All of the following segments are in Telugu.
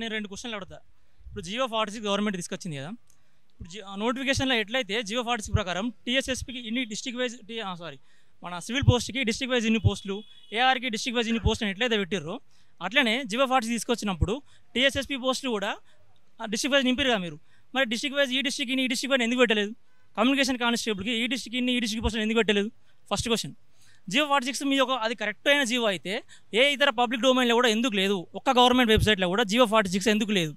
నేను 2 క్వశ్చన్లు అడుగుతా. ఇప్పుడు జియో 46 గవర్నమెంట్ తీసుకొచ్చింది కదా. ఇప్పుడు నోటిఫికేషన్లో ఎట్లయితే జియో 46 ప్రకారం టీఎస్ఎస్పీకి ఇన్ని డిస్ట్రిక్ట్ వైజ్ మన సివిల్ పోస్ట్కి డిస్ట్రిక్ట్ వైజ్ ఇన్ని పోస్టులు, ఏఆర్కి డిస్ట్రిక్ట్ వైజ్ ఇన్ని పోస్టులు ఎట్లయితే పెట్టిర్రో అట్లనే జియో 46 తీసుకొచ్చినప్పుడు టీఎస్ఎస్పీ పోస్టులు కూడా డిస్ట్రిక్ట్ వైజ్ నింపారు కదా మీరు. మరి డిస్ట్రిక్ట్ వైజ్ ఈ డిస్ట్రిక్ట్ ఇన్ని ఈ డిస్ట్రిక్ట్ వైజ్ ఎందుకు పెట్టలేదు? కమ్యూనికేషన్ కానిస్టేబుల్కి ఈ డిస్ట్రిక్ట్ ఇన్ని ఈ డిస్ట్రిక్ట్ పోస్టులు ఎందుకు పెట్టలేదు? First question. జియో 46 మీ అది కరెక్ట్ అయిన జియో అయితే ఏ ఇతర పబ్లిక్ డొమైన్లో కూడా ఎందుకు లేదు? ఒక్క గవర్నమెంట్ వెబ్సైట్లో కూడా జియో 46 ఎందుకు లేదు?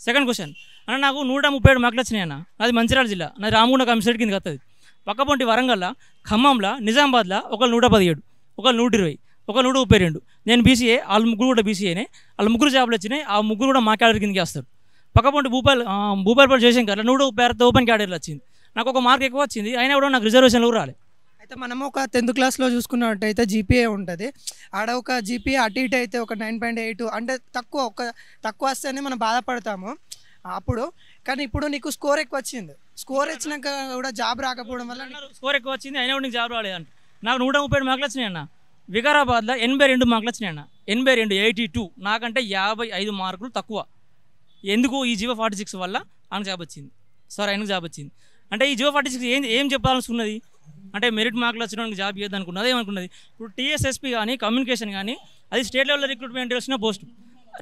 Second question. అన్న నాకు 137 మార్కులు వచ్చినాయి అన్న. నాది మంచిర్యాల జిల్లా, నాది రామగుండ కమిషనరేట్ కిందకి వస్తుంది. పక్కపొంటి వరంగల్లో, ఖమ్మంలో, నిజామాబాద్లో ఒకళ్ళు 117, ఒకళ్ళు 120, ఒకళ్ళు 132. నేను బీసీఏ, వాళ్ళు ముగ్గురు కూడా బీసీఏనే. వాళ్ళు ముగ్గురు జాబులు వచ్చినాయి, ఆ ముగ్గురు కూడా మా క్యాడర్ కిందకి వస్తారు. పక్కపొంటి భూపాలపల్లి జయశంకర్లో 136 ఓపెన్ క్యాడర్లు వచ్చింది. నాకు ఒక మార్క్ ఎక్కువ వచ్చింది, అయినా కూడా నాకు రిజర్వేషన్లు రాలేదు. అయితే మనము ఒక 10th క్లాస్లో చూసుకున్నట్టయితే జీపీఏ ఉంటుంది. ఆడ ఒక జీపీఏ అటు ఇటు అయితే ఒక 9.8 అంటే తక్కువ వస్తేనే మనం బాధపడతాము అప్పుడు. కానీ ఇప్పుడు నీకు స్కోర్ ఎక్కువ వచ్చింది. స్కోర్ వచ్చినాక కూడా జాబ్ రాకపోవడం వల్ల స్కోర్ ఎక్కువ వచ్చింది, అయినా కూడా నీకు జాబ్ రాలేదంట. నాకు 137 మార్కులు వచ్చినాయి అన్న. వికారాబాద్లో 82 మార్కులు వచ్చినాయి అన్న. 82, 82. నాకంటే 55 మార్కులు తక్కువ. ఎందుకు? ఈ జియో 46 వల్ల ఆయనకు జాబ్ వచ్చింది. సార్ ఆయనకు జాబ్ వచ్చింది. అంటే ఈ జియో 46 ఏం చెప్పాలనుకున్నది? అంటే మెరిట్ మార్కులు వచ్చిన జాబ్ చేయొద్దు అనుకున్నది, ఏమనుకున్నది? ఇప్పుడు టీఎస్ఎస్పీ కానీ కమ్యూనికేషన్ కానీ అది స్టేట్ లెవెల్లో రిక్రూట్మెంట్ వచ్చిన పోస్టు.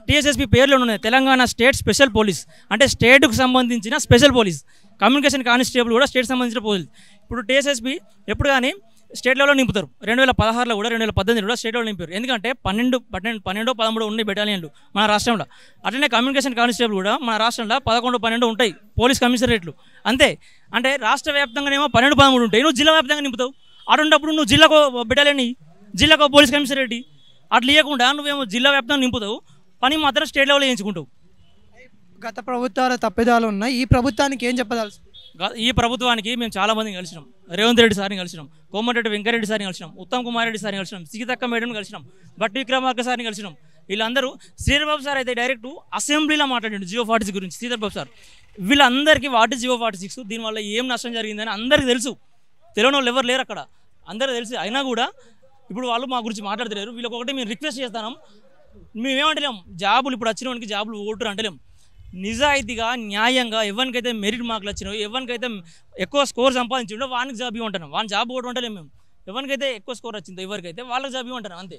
టీఎస్ఎస్పీ పేర్లో ఉన్నది తెలంగాణ స్టేట్ స్పెషల్ పోలీస్, అంటే స్టేట్కు సంబంధించిన స్పెషల్ పోలీస్. కమ్యూనికేషన్ కానిస్టేబుల్ కూడా స్టేట్ సంబంధించిన పోలీస్. ఇప్పుడు టీఎస్ఎస్పీ ఎప్పుడు కానీ స్టేట్ లెవెల్లో నింపుతారు. 2016లో కూడా 2018 కూడా స్టేట్ లెవెల్ నింపారు. ఎందుకంటే 12, 13 ఉన్నాయి బెటాలియన్లు మన రాష్ట్రంలో. అట్లనే కమ్యూనికేషన్ కానిస్టేబుల్ కూడా మన రాష్ట్రంలో 11, 12 ఉంటాయి పోలీస్ కమిషనరేట్లు. అంతే. అంటే రాష్ట్ర వ్యాప్తంగానేమో 12, 13 ఉంటాయి. నువ్వు జిల్లా వ్యాప్తంగా నింపుతావు. అటువంటిప్పుడు నువ్వు జిల్లాకు బెటాలియన్, జిల్లాకు పోలీస్ కమిషనరేట్ అట్లా ఇవ్వకుండా నువ్వేమో జిల్లా వ్యాప్తంగా నింపుతావు, పని మాత్రం స్టేట్ లెవెల్లో చేయించుకుంటావు. గత ప్రభుత్వాల తప్పిదాలు ఉన్నాయి. ఈ ప్రభుత్వానికి ఏం చెప్పదలుచు? ఈ ప్రభుత్వానికి మేము చాలామందిని కలిసినాం. రేవంత్ రెడ్డి సార్ని కలిసినాం, కోమటిరెడ్డి వెంకరెడ్డి సార్ని కలిసినాం, ఉత్తమ్ కుమార్ రెడ్డి సార్ని కలిసినాం, సీతక్క మేడంని కలిసినాం, బట్టి విక్రమార్క సార్ని కలిసినాం. వీళ్ళందరూ శ్రీధర్బాబు సార్ అయితే డైరెక్ట్ అసెంబ్లీలో మాట్లాడండి జియో 46 గురించి. శ్రీధర్బాబు సార్ వీళ్ళందరికీ వాటి జియో 46 దీనివల్ల ఏం నష్టం జరిగిందని అందరికీ తెలుసు. తెలియని వాళ్ళు ఎవరు లేరు అక్కడ, అందరికీ తెలుసు. అయినా కూడా ఇప్పుడు వాళ్ళు మా గురించి మాట్లాడతలేరు. వీళ్ళకి ఒకటి మేము రిక్వెస్ట్ చేస్తాం. మేమేమంటలేం జాబులు ఇప్పుడు వచ్చిన వానికి జాబులు ఓటురు అంటలేం. నిజాయితీగా న్యాయంగా ఎవరికైతే మెరిట్ మార్కులు వచ్చినాయో, ఎవరికైతే ఎక్కువ స్కోర్ సంపాదించిండో వానికి జాబ్ ఇవ్వంటాను. వాని జాబ్ ఓటు అంటలేం మేము. ఎవరికైతే ఎక్కువ స్కోర్ వచ్చిందో ఎవరికైతే వాళ్ళకి జాబ్ ఇవ్వంటాను అంతే.